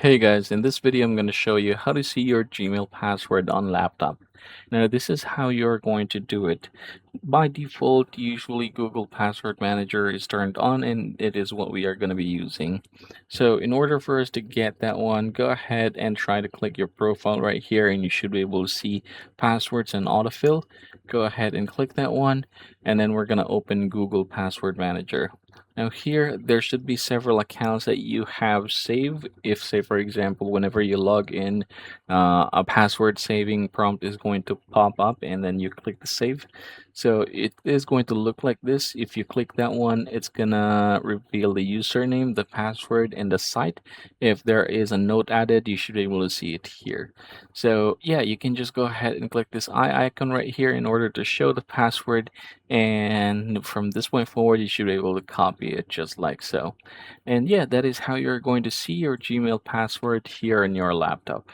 Hey guys, in this video I'm going to show you how to see your Gmail password on laptop. Now this is how you're going to do it. By default, usually Google Password Manager is turned on and it is what we are going to be using. So in order for us to get that one, go ahead and try to click your profile right here and you should be able to see passwords and autofill. Go ahead and click that one and then we're going to open Google Password Manager. Now here, there should be several accounts that you have saved. If, say, for example, whenever you log in, a password saving prompt is going to pop up and then you click the save. So it is going to look like this. If you click that one, it's gonna reveal the username, the password, and the site. If there is a note added, you should be able to see it here. So yeah, you can just go ahead and click this eye icon right here in order to show the password, and from this point forward you should be able to copy it just like so. And yeah, that is how you're going to see your Gmail password here on your laptop.